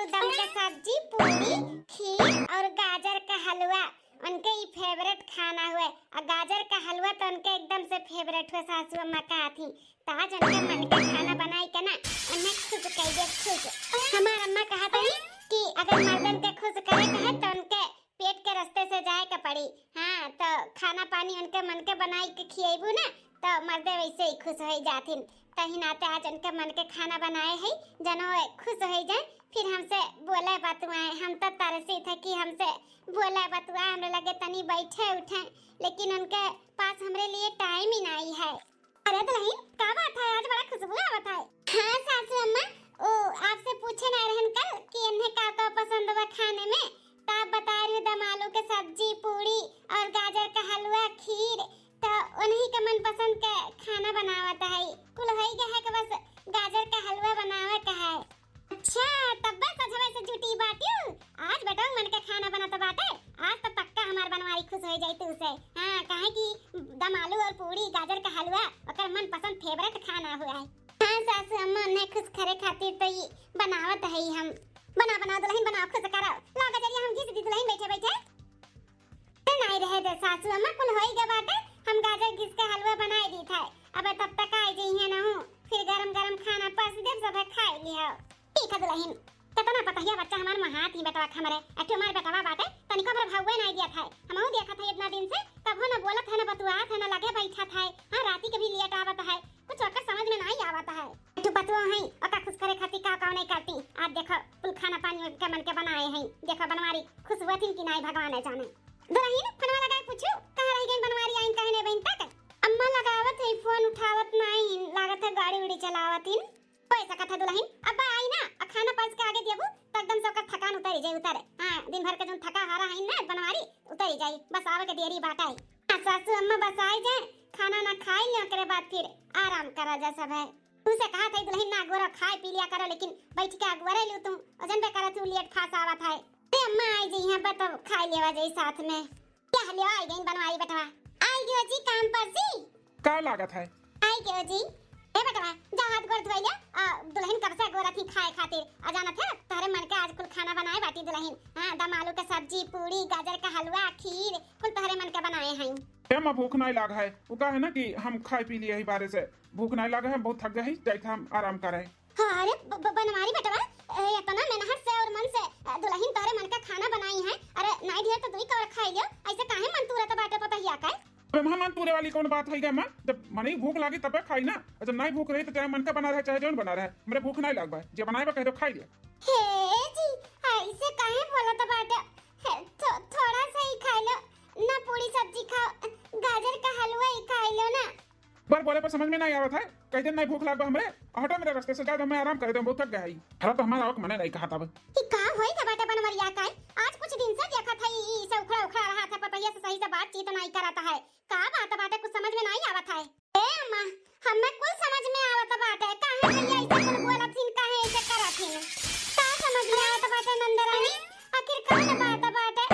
आलू दम का सब्जी, पूरी, खीर और गाजर का हलवा उनके ही फेवरेट खाना हुए। और गाजर का हलवा तो उनके एकदम से फेवरेट हुए। सासू अम्मा कहा थी ताज उनके मन का खाना बनाई के ना उन्हें खुश कहिए खुश। हमार अम्मा कहा था कि अगर मर्दन के खुश करे कहे तो उनके पेट के रास्ते से जाए के पड़ी। हाँ तो खाना पानी उनके मन के बनाई के खिएबू ना तो मर्दे वैसे ही खुश हो जाथिन। तही नाते आज उनके मन के खाना बनाए है जनो खुश हो जाए। फिर हमसे बोले बतुआए, हम तो तरसी थे कि हमसे बोले बतुआए, हमरे लगे तनी बैठे उठे, लेकिन उनके पास हमरे लिए टाइम ही नहीं है। अरे दुल्हन क्या बात है, आज बड़ा खुशबू आवत है। हाँ सासू अम्मा, ओ आपसे पूछे नहीं रहन कल कि इन्हें क्या पसंद हुआ खाने में, तो आप बता रही दम आलू के सब्जी, पूरी और गाजर का हलवा, खीर, तो उन्हीं का मन पसंद का खाना बनावत है। कुल होई गया है कि बस गाजर का हलवा बनावे का है। अच्छा तब बस आज हमें से जुटी बाटियो, आज बेटा मन का खाना बना तो बाटे, आज तो पक्का हमार बनवारी खुश हो जाई तू से। हां काहे कि दम आलू और पूरी गाजर का हलवा ओकर मन पसंद फेवरेट खाना हुआ है। हां सासू अम्मा ने खुश करे खातिर तो ये बनावत है। हम बना दुल्हन बनाओ खुश करो। ला गजरिया हम घिस दी दुल्हन बैठे बैठे नहीं रहे दे सासू अम्मा, कुल होई गया बाटे, हम गाजर घिस के हलवा बनाई दी था। अब तब तक आई जइहे ना हूं, फिर गरम-गरम खाना पस देब सब खाई लियो। ठीक है दुल्हन, कितना पता है बच्चा हमार महात ही बेटवा हमरे अठो हमार बेटवा बाटे तनिको पर भौवे नहीं दिया था। हमहु देखा था इतना दिन से, कबो न बोलत है न बतुआत है न लगे बैठा था। हां राती के भी लेट आवत है, कुछ ओकर समझ में नहीं आवत है। अठो बतुआ है ओका खुश करे खातिर का नहीं करती। आज देखो कुल खाना पानी के मन के बनाए हैं, देखो बनवारी खुश हुआथिन कि नहीं भगवान जाने। दुल्हन फोनवा लगाए पूछू कहां रह गई बनवारी आइन कहने बहन तक। अम्मा लगावत है फोन उठावत नहीं, लागत है गाड़ी उड़ी चलावतिन। पैसा कथा दुल्हन अब आई ना खाना पास के आगे देबू तो एकदम से ओकर थकान उतरी जाई उतरे। हां दिन भर के जो थका हारा है ना बनवारी उतरी जाई, बस आवे के देरी बाटाई। सासू अम्मा बस आई जाए, खाना ना खाई लिया करे बाद फिर आराम करा जा सब है। तू से कहा था दुल्हन ना गोरा खाए पी लिया करो, लेकिन बैठ के अगवरे लियो तुम वजन पे करत तू लेट फास आवत है। ते अम्मा आई जी यहां पर तो खाई लेवा जाई साथ में। क्या लियो आई गई बनवारी बेटवा आई गयो जी काम पर सी का लागत है आई गयो जी। ए बेटवा जा हाथ गोड़ धोइले, दुल्हन कब से गोरा थी खाए खातिर अजाना थे तारे मन के आज कुल खाना बनाए बाटी दुल्हन। हां दम आलू के सब्जी, पूरी, गाजर का हलवा, खीर कुल तारे मन के बनाए हैं। एमा भूख नहीं लागा है, वो का है ना कि हम खाए पी लिए ही बारे से भूख नहीं लागा है, बहुत थक गए हैं, जाइए हम आराम करे। हां अरे बनवारी बेटवा इतना मेहनत से और मन से दुल्हन तारे मन का खाना बनाई है। अरे नहीं दिया तो दुई कवर खाई लियो, ऐसे काहे मन तुरत बाटे पता हिया का। मेहमान पूरे वाली कौन बात है मां, जब मन ही भूख लगी तब खाई ना, जब नहीं भूख रही तो चाहे मन का बना रहे चाहे जौन बना रहे, मेरे भूख नहीं लग पाए, जे बनाए कह दो खाई लिया। हे जी ऐसे काहे बोलत बाटे, थोड़ा सा ही खा लो ना, पूरी सब्जी खाओ, गाजर का हलवा ही खा लो ना। बार बोले पर समझ में नहीं आवत है, कहते नहीं भूख लग हमरे हटो मेरे रास्ते से, जा मैं आराम कर दे, बहुत थक गया है। हरा तो हमारा वक्त मने नहीं कहा तब कि का होई का बाटे बनवरिया का आज कुछ दिन से देखा था ई सब उखड़ा उखड़ा रहा था, पता है से सही से बातचीत नहीं कराता है। का बात बाटे कुछ समझ में नहीं आवत है। ए अम्मा हमें कुछ समझ में आवत बाटे, काहे भैया ऐसे कुल बोलथिन, काहे ऐसे करथिन, का समझ में आवत बाटे नंदरानी। आखिर कौन बात बाटे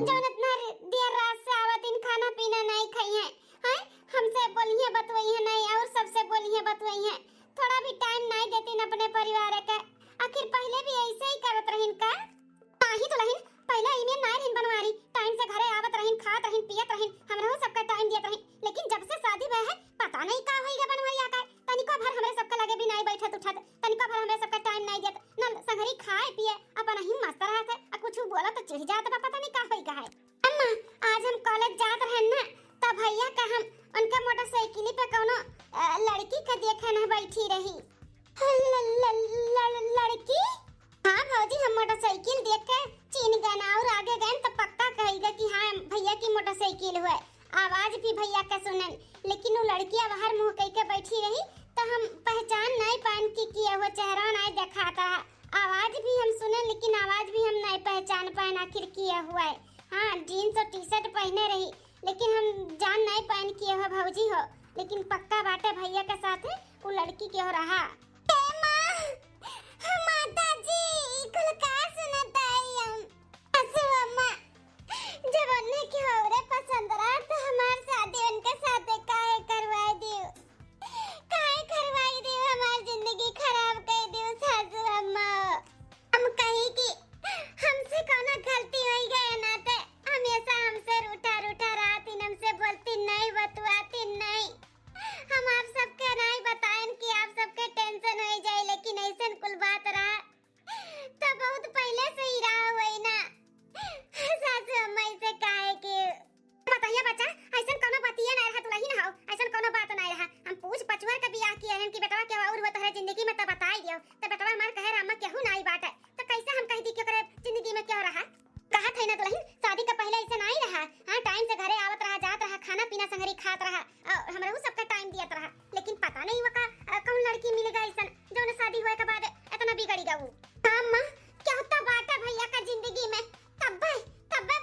जौन इतना देर रात से आवतिन खाना पीना नहीं खाई है। हैं हमसे बोलिए बतवइए नहीं और सबसे बोलिए बतवइए, थोड़ा भी टाइम नहीं देतीन अपने परिवार के। आखिर पहले भी ऐसे ही करत रहिन का नाही दुल्हन, पहले इमे नहीं रहिन बनवारी, टाइम से घरे आवत रहिन, खात रहिन, पियत रहिन, हमरो सबका टाइम दियत रहिन। लेकिन जब से शादी भय है पता नहीं का होइगा बनवरिया का, तनिको भर हमरे सबका लगे भी नहीं बैठत उठत, तनिको भर हमरे सबका टाइम नहीं देत न, संगरी खाए पिए अपन ही मस्त रहत है। आ कुछ बोला तो चिढ़ जात बा, पता नहीं का होइगा है। अम्मा आज हम कॉलेज जात रहन ना तब भैया का हम उनका मोटरसाइकिल पे कोनो लड़की के देखे न बैठी रही। लड़की? हाँ भौजी हम मोटरसाइकिल देख के चीन गए और आगे गए तो पक्का कहेगा कि हाँ भैया की मोटरसाइकिल हुआ। आवाज भी भैया का सुनन, लेकिन वो लड़की बाहर मुंह कह के बैठी रही तो हम पहचान नहीं पान की किया हुआ, चेहरा नहीं दिखाता है, आवाज भी हम सुने लेकिन आवाज भी हम नहीं पहचान पाए आखिर किया हुआ है। हाँ जीन्स और टी शर्ट पहने रही लेकिन हम जान नहीं पाए किया हो भौजी हो, लेकिन पक्का बाटे भैया के साथ वो लड़की के हो रहा। माता जी कुल का सुनत आई हम असु अम्मा, जब अन्ने के होरे पसंद रहा तो हमार शादी उनके साथ काहे करवाई दियो, काहे करवाई दियो, हमार जिंदगी खराब कर दियो सासु अम्मा। हम कहीं कि तोहरा जिंदगी में तो बता ही दियो तो बेटवा हमार कहे रामा केहू नहीं बाटे तो कैसे हम कह दी क्यों करे जिंदगी में क्या रहा कहा थे ना दुल्हन शादी का पहले ऐसा नहीं रहा। हां टाइम से घरे आवत रहा जात रहा खाना पीना संगरी खात रहा हमरे सबका टाइम दियत रहा लेकिन पता नहीं वका कौन लड़की मिल गई ऐसन जो न शादी होए के बाद इतना बिगड़ी गऊ। हां मां क्या होता बाटे भैया का जिंदगी में तब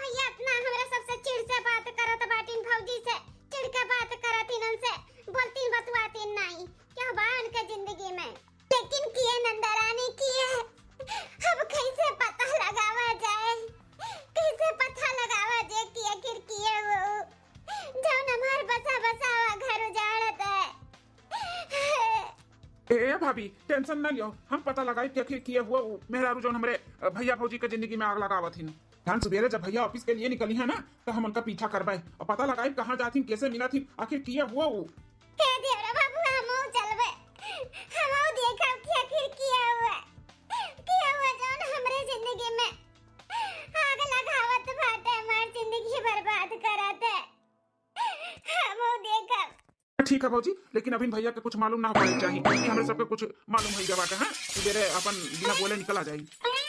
भैया अपना हमरा सबसे चिढ़ से बात करत बाटिन भौजी से चिढ़ के बात करतिन उनसे बोलती बतवाती नहीं क्या बा उनके जिंदगी में लेकिन किए नंदरानी किए अब कैसे पता लगावा जाए कैसे पता लगावा जे कि आखिर किए वो जौन हमार बसा घर उजाड़त है। ए भाभी टेंशन ना लियो, हम पता लगाई कि आखिर किए हुआ मेहरारू जो हमरे भैया भौजी के जिंदगी में आग लगावत हिन। ध्यान सवेरे जब भैया ऑफिस के लिए निकली है ना तो हम उनका पीछा करवाए और पता लगाई कहाँ जाती कैसे मिला थी आखिर किए हुआ वो। हे देवरा बाबू हम चलबे हम देखब कि आखिर किए हुआ जौन हमरे जिंदगी में आग लगावत बाटे हमार जिंदगी बर्बाद करत है हम देखब। ठीक है भौजी लेकिन अभी भैया के कुछ मालूम ना होना चाहिए कि हमें सबके कुछ मालूम हो गया बाटे। हां सवेरे अपन बिना बोले निकल आ जाई।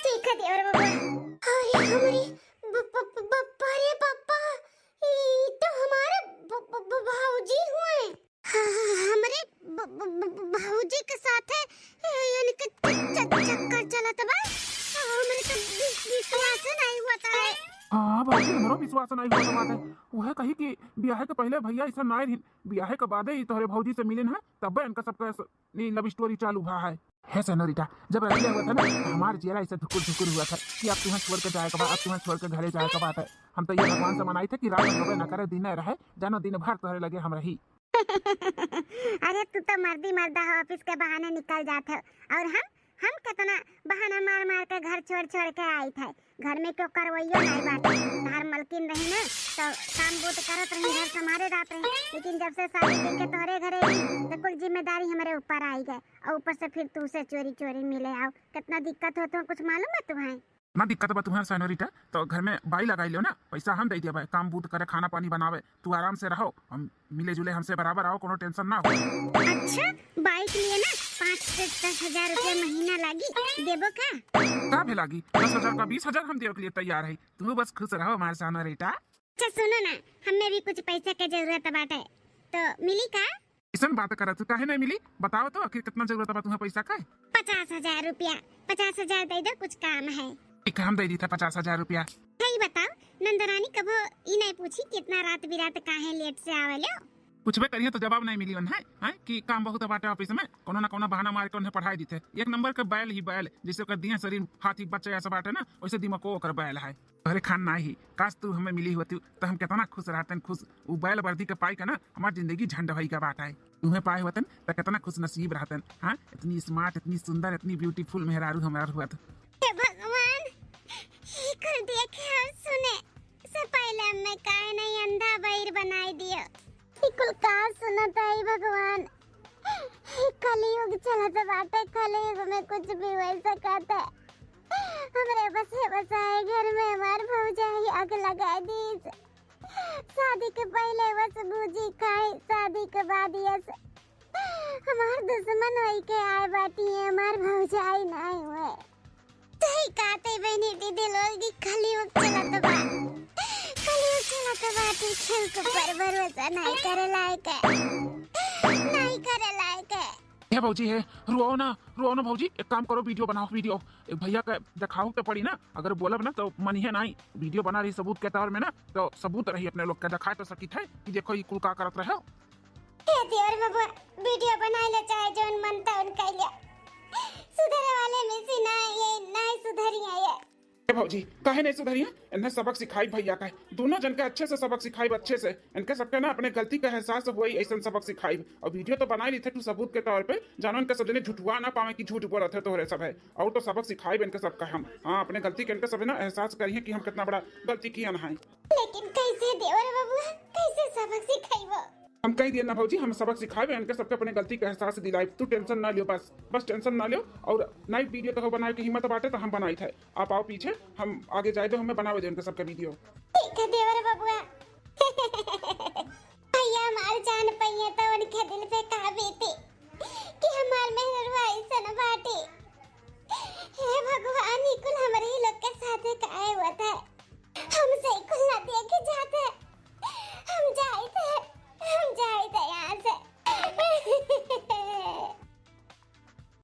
ठीक है देवरा बाबू। अरे हमारी रे पापा ये तो हमारे भाऊजी हुए हमारे भाऊजी के साथ है यानी कि चक्कर चला था बस हमारे तो विश्वास नहीं होता है। हाँ भाभी हमारा विश्वास नहीं होता बात है वह कही कि ब्याह के पहले भैया ऐसा ना रही ब्याह के बाद ही तोहरे भौजी से मिले है तब इनका सबका लव स्टोरी चालू हुआ है सनोरिटा। जब रखिया हुआ था ना हमारे चेहरा ऐसा धुकुर हुआ था कि अब तुम्हें छोड़ के जाए का बात अब तुम्हें छोड़ के घरे जाए का बात है। हम तो ये भगवान से मनाई थे कि रात में न करे दिन रहे जानो दिन भर तोहरे लगे हम रही। अरे तू तो मर्दा हो ऑफिस के बहाने निकल जाते हो और हम कितना बहाना मार के घर छोड़ के आई थे घर में क्यों करवइयो नहीं बाटे तार मलकिन रही ना तो काम बूत करत रही घर संभाले रात रही लेकिन जब से शादी देके तोहरे घरे तो कुल जिम्मेदारी हमारे ऊपर आई गए और ऊपर से फिर तू से चोरी मिले आओ कितना दिक्कत हो तो कुछ मालूम है तुम्हें ना दिक्कत बा तुम्हारे सनोरिटा तो घर में बाई लगाई लो ना पैसा हम दे दिया काम बूत करे खाना पानी बनावे तू आराम से रहो हम मिले जुले हमसे बराबर आओ कोनो टेंशन ना हो। अच्छा बाइक लिए ना 5 से 10 हजार रुपया महीना लागी देबो का भी लागी 10,000 का 20,000 हम देवे के लिए तैयार है तुम बस खुश रहो हमारे सनोरिटा। अच्छा सुनो ना हमें भी कुछ पैसे की जरूरत बाटे तो मिली का ऐसा बात करा तू काहे नहीं मिली बताओ तो आखिर कितना जरूरत बा तुम्हें पैसा का 50,000 रुपया 50,000 दे दो कुछ काम है। ठीक है हम दे दी था 50,000 रुपया। सही बताओ नंदरानी कबो ई नहीं पूछी कितना रात बिरात काहे लेट से आवेलो कुछ भी करिए तो जवाब नहीं मिली है कि काम बहुत बाटे ऑफिस में कोनो ना कोनो बहाना मार के उन्हें पढ़ाई दी थे एक नंबर के बैल ही बैल जिससे कर दिया शरीर हाथी बच्चे ऐसा बाटे ना वैसे दिमाग को कर बैल है अरे खान ना ही काश तू हमें मिली होती तो हम कितना खुश रहते खुश वो बैल वर्दी के पाई का ना हमारी जिंदगी झंड भई का बात है तुम्हें पाए होते तो कितना खुश नसीब रहते। हाँ इतनी स्मार्ट इतनी सुंदर इतनी ब्यूटीफुल मेहरारू हमारा हुआ था। भगवान कर देखे और सुने से पहले मैं काहे नहीं अंधा बहिर बनाई दिया कुल का सुनत है भगवान कलयुग चलत बाटे कलयुग में कुछ भी हो सकता है हमरे बसाए घर में हमार भौजाई आग लगा दी शादी के पहले बस भूजी खाई शादी के बाद यस हमार दुश्मन होई के आए बाटी है हमार भौजाई नहीं हुए सही कहते बहनी दीदी लोग की कलयुग चलत बा खेल को पर भरोसा नहीं करे लायक है ये भौजी है रुओ ना भौजी एक काम करो वीडियो बनाओ वीडियो भैया का दिखाओ तो पड़ी ना अगर बोलब ना तो मन ही नहीं वीडियो बना रही सबूत के तौर में ना तो सबूत रही अपने लोग का दिखा तो सकी थे कि देखो ये कुल का करत रहे हो देवर बाबू वीडियो बनाई ले चाहे जोन मनता उन कइले सुधरे वाले में से ना ये नहीं सुधरिया ये भौजी काहे नहीं सुधरिया इन्हें सबक सिखाई भैया का दोनों जन के अच्छे से सबक सिखाई अच्छे से इनके सबके ना अपने गलती का एहसास हुई ऐसा सबक सिखाई और वीडियो तो बना ली थे तू सबूत के तौर पे जानो इनके सब जने झूठवा ना पावे कि झूठ बोल रहे थे तोहरे सब है और तो सबक सिखाई इनके सबका हम हाँ अपने गलती के इनके सब ना एहसास करिए कि हम कितना बड़ा गलती किया ना है लेकिन कैसे देवर बाबू कैसे सबक सिखाइबो हम कह दिए ना भौजी हम सबक सिखाए इनके सबके अपने गलती का एहसास दिलाए तू टेंशन ना लियो बस टेंशन ना लियो और नई वीडियो तो बनाए की हिम्मत बाटे तो हम बनाई थे आप आओ पीछे हम आगे जाए दो हमें बनावे दे उनके सबके वीडियो ठीक है देवर बाबू भैया हमार जान पहिए तो उनके दिल पे का बीती कि हम हमार मेहरबाई सन बाटे। हे भगवान, ई कुल